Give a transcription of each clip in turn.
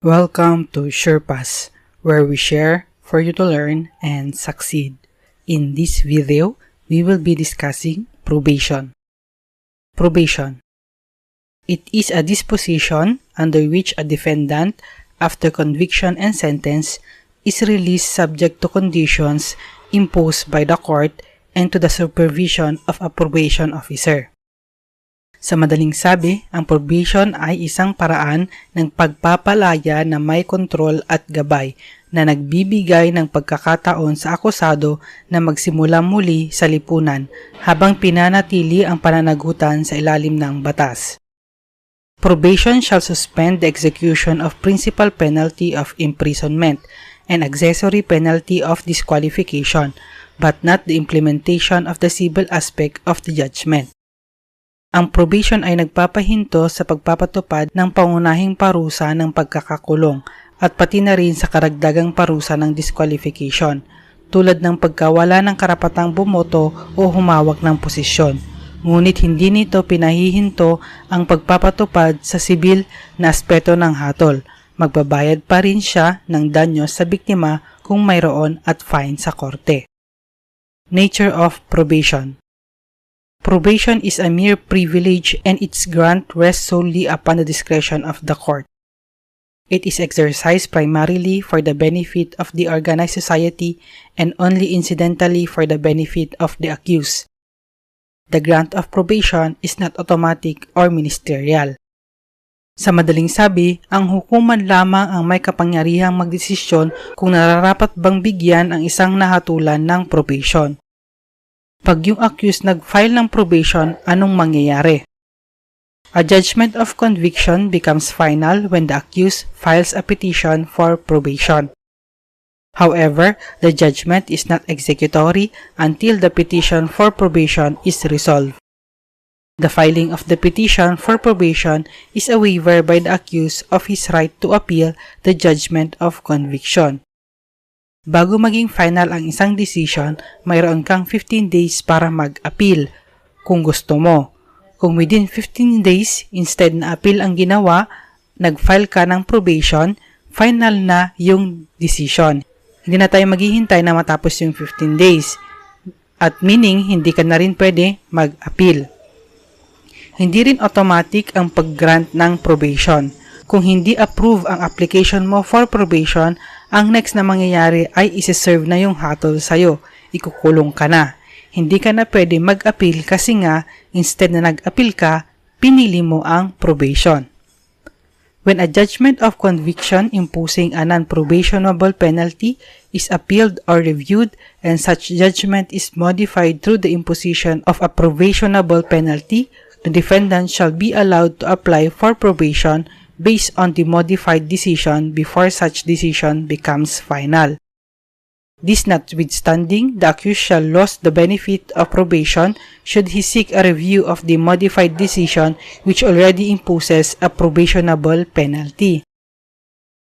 Welcome to SurePass, where we share for you to learn and succeed. In this video, we will be discussing probation. Probation. It is a disposition under which a defendant, after conviction and sentence, is released subject to conditions imposed by the court and to the supervision of a probation officer. Sa madaling sabi, ang probation ay isang paraan ng pagpapalaya na may kontrol at gabay na nagbibigay ng pagkakataon sa akusado na magsimula muli sa lipunan habang pinanatili ang pananagutan sa ilalim ng batas. Probation shall suspend the execution of principal penalty of imprisonment and accessory penalty of disqualification, but not the implementation of the civil aspect of the judgment. Ang probation ay nagpapahinto sa pagpapatupad ng pangunahing parusa ng pagkakakulong at pati na rin sa karagdagang parusa ng disqualification, tulad ng pagkawala ng karapatang bumoto o humawak ng posisyon. Ngunit hindi nito pinahihinto ang pagpapatupad sa sibil na aspeto ng hatol. Magbabayad pa rin siya ng danyo sa biktima kung mayroon at fine sa korte. Nature of probation. Probation is a mere privilege and its grant rests solely upon the discretion of the court. It is exercised primarily for the benefit of the organized society and only incidentally for the benefit of the accused. The grant of probation is not automatic or ministerial. Sa madaling sabi, ang hukuman lamang ang may kapangyarihang magdesisyon kung nararapat bang bigyan ang isang nahatulan ng probation. Pag yung accused nag-file ng probation, anong mangyayari? A judgment of conviction becomes final when the accused files a petition for probation. However, the judgment is not executory until the petition for probation is resolved. The filing of the petition for probation is a waiver by the accused of his right to appeal the judgment of conviction. Bago maging final ang isang decision, mayroon kang 15 days para mag-appeal kung gusto mo. Kung within 15 days, instead na appeal ang ginawa, nag-file ka ng probation, final na yung decision. Hindi na tayo maghihintay na matapos yung 15 days. At meaning, hindi ka na rin pwede mag-appeal. Hindi rin automatic ang pag-grant ng probation. Kung hindi approve ang application mo for probation, ang next na mangyayari ay isi-serve na yung hatol sa'yo. Ikukulong ka na. Hindi ka na pwede mag-appeal kasi nga, instead na nag-appeal ka, pinili mo ang probation. When a judgment of conviction imposing a non-probationable penalty is appealed or reviewed and such judgment is modified through the imposition of a probationable penalty, the defendant shall be allowed to apply for probation based on the modified decision before such decision becomes final. This notwithstanding, the accused shall lose the benefit of probation should he seek a review of the modified decision which already imposes a probationable penalty.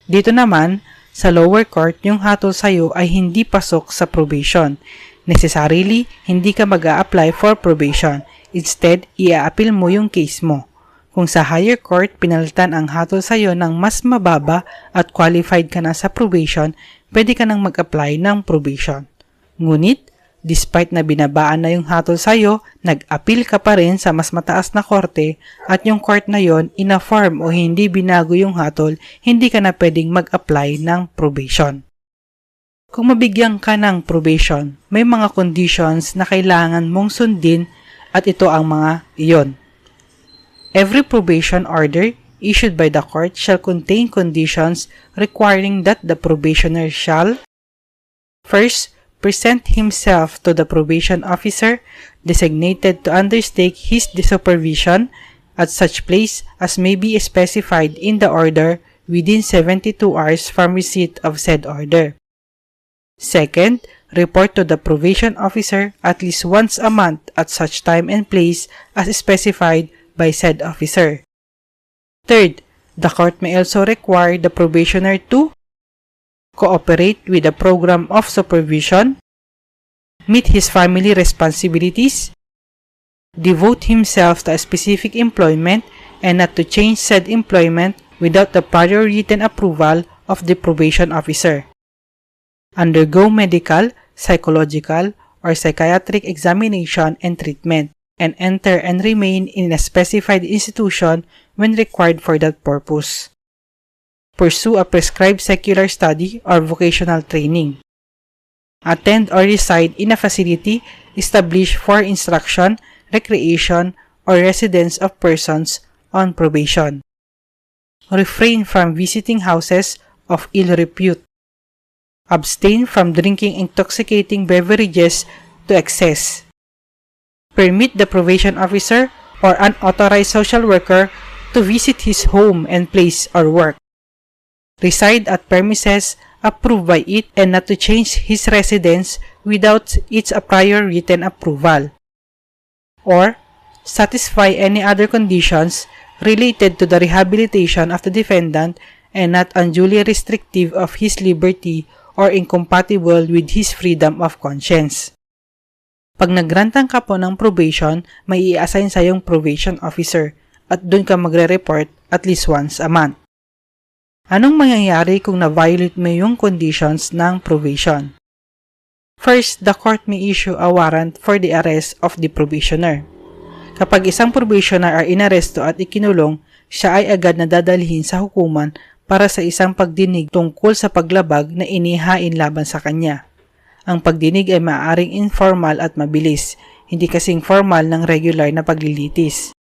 Dito naman, sa lower court, yung hatol sa'yo ay hindi pasok sa probation. Necessarily, hindi ka mag-a-apply for probation. Instead, i-a-appeal mo yung case mo. Kung sa higher court, pinalitan ang hatol sa'yo ng mas mababa at qualified ka na sa probation, pwede ka nang mag-apply ng probation. Ngunit, despite na binabaan na yung hatol sa'yo, nag-appeal ka pa rin sa mas mataas na korte at yung court na yon ina-affirm o hindi binago yung hatol, hindi ka na pwedeng mag-apply ng probation. Kung mabigyan ka ng probation, may mga conditions na kailangan mong sundin at ito ang mga iyon. Every probation order issued by the court shall contain conditions requiring that the probationer shall first, present himself to the probation officer designated to undertake his supervision at such place as may be specified in the order within 72 hours from receipt of said order. Second, report to the probation officer at least once a month at such time and place as specified by said officer. Third, the court may also require the probationer to cooperate with the program of supervision, meet his family responsibilities, devote himself to a specific employment, and not to change said employment without the prior written approval of the probation officer. Undergo medical, psychological, or psychiatric examination and treatment, and enter and remain in a specified institution when required for that purpose. Pursue a prescribed secular study or vocational training. Attend or reside in a facility established for instruction, recreation, or residence of persons on probation. Refrain from visiting houses of ill repute. Abstain from drinking intoxicating beverages to excess. Permit the probation officer or unauthorized social worker to visit his home and place or work. Reside at premises approved by it and not to change his residence without its prior written approval. Or satisfy any other conditions related to the rehabilitation of the defendant and not unduly restrictive of his liberty or incompatible with his freedom of conscience. Pag nagrantang ka po ng probation, may i-assign sa yung probation officer at doon ka magre-report at least once a month. Anong mangyayari kung na-violate mo yung conditions ng probation? First, the court may issue a warrant for the arrest of the probationer. Kapag isang probationer ay inaresto at ikinulong, siya ay agad na dadalhin sa hukuman para sa isang pagdinig tungkol sa paglabag na inihain laban sa kanya. Ang pagdinig ay maaaring informal at mabilis, hindi kasing formal ng regular na paglilitis.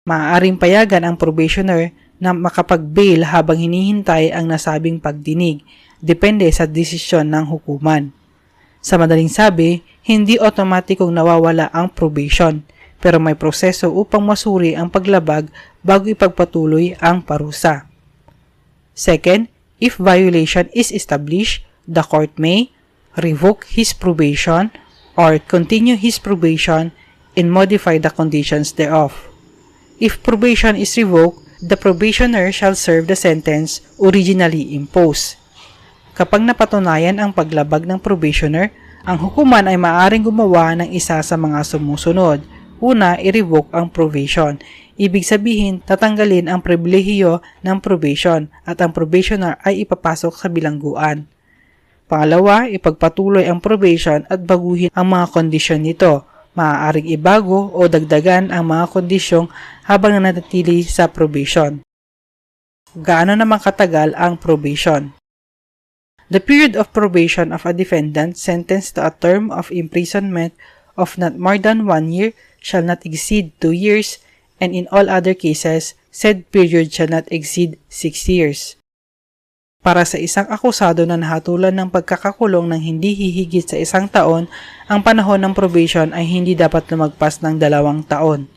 Maaaring payagan ang probationer na makapag-bail habang hinihintay ang nasabing pagdinig, depende sa desisyon ng hukuman. Sa madaling sabi, hindi otomatikong nawawala ang probation, pero may proseso upang masuri ang paglabag bago ipagpatuloy ang parusa. Second, if violation is established, the court may revoke his probation or continue his probation and modify the conditions thereof. If probation is revoked, the probationer shall serve the sentence originally imposed. Kapag napatunayan ang paglabag ng probationer, ang hukuman ay maaaring gumawa ng isa sa mga sumusunod. Una, i-revoke ang probation. Ibig sabihin, tatanggalin ang pribilehiyo ng probation at ang probationer ay ipapasok sa bilangguan. Pangalawa, ipagpatuloy ang probation at baguhin ang mga kondisyon nito. Maaaring ibago o dagdagan ang mga kondisyong habang nanatili sa probation. Gaano naman katagal ang probation? The period of probation of a defendant sentenced to a term of imprisonment of not more than 1 year shall not exceed 2 years, and in all other cases, said period shall not exceed 6 years. Para sa isang akusado na nahatulan ng pagkakakulong ng hindi hihigit sa 1 taon, ang panahon ng probation ay hindi dapat lumagpas ng 2 taon.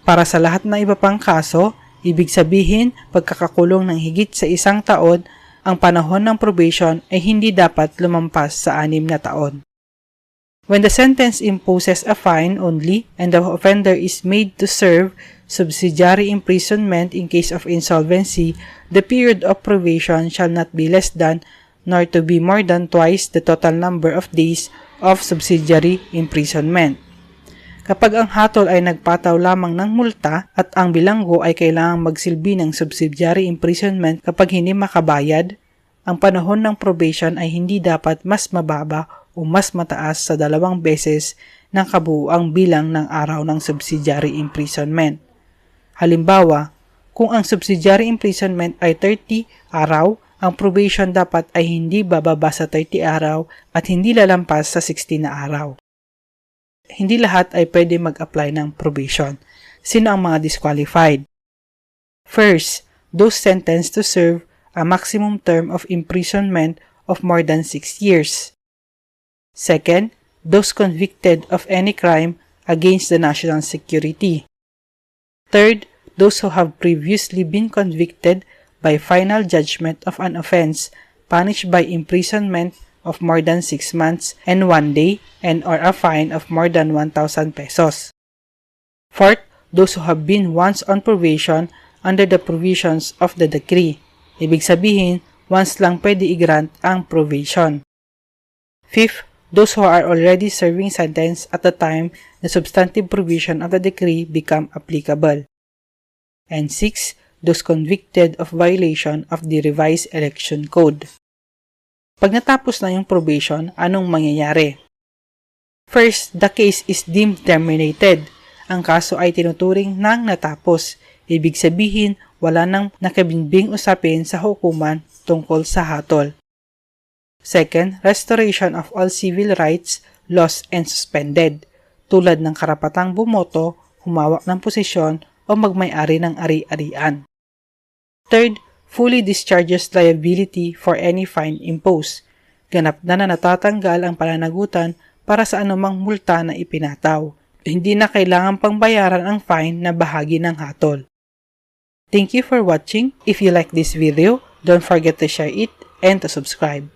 Para sa lahat ng iba pang kaso, ibig sabihin pagkakakulong ng higit sa 1 taon, ang panahon ng probation ay hindi dapat lumampas sa 6 na taon. When the sentence imposes a fine only and the offender is made to serve subsidiary imprisonment in case of insolvency, the period of probation shall not be less than nor to be more than twice the total number of days of subsidiary imprisonment. Kapag ang hatol ay nagpataw lamang ng multa at ang bilanggo ay kailangang magsilbi ng subsidiary imprisonment kapag hindi makabayad, ang panahon ng probation ay hindi dapat mas mababa o mas mataas sa 2 beses ng kabuuang bilang ng araw ng subsidiary imprisonment. Halimbawa, kung ang subsidiary imprisonment ay 30 araw, ang probation dapat ay hindi bababa sa 30 araw at hindi lalampas sa 60 na araw. Hindi lahat ay pwede mag-apply ng probation. Sino ang mga disqualified? First, those sentenced to serve a maximum term of imprisonment of more than 6 years. Second, those convicted of any crime against the national security. Third, those who have previously been convicted by final judgment of an offense punished by imprisonment of more than 6 months and 1 day and or a fine of more than 1,000 pesos. Fourth, those who have been once on probation under the provisions of the decree. Ibig sabihin, once lang pwede i-grant ang probation. Fifth, those who are already serving sentence at the time the substantive provision of the decree become applicable. And 6, those convicted of violation of the revised election code. Pag natapos na yung probation, anong mangyayari? First, the case is deemed terminated. Ang kaso ay tinuturing ng natapos. Ibig sabihin, wala nang nakabinbing usapin sa hukuman tungkol sa hatol. Second, restoration of all civil rights lost and suspended, tulad ng karapatang bumoto, humawak ng posisyon o magmay-ari ng ari-arian. Third, fully discharges liability for any fine imposed. Ganap na natatanggal ang pananagutan para sa anumang multa na ipinataw. Hindi na kailangan pang bayaran ang fine na bahagi ng hatol. Thank you for watching. If you like this video, don't forget to share it and to subscribe.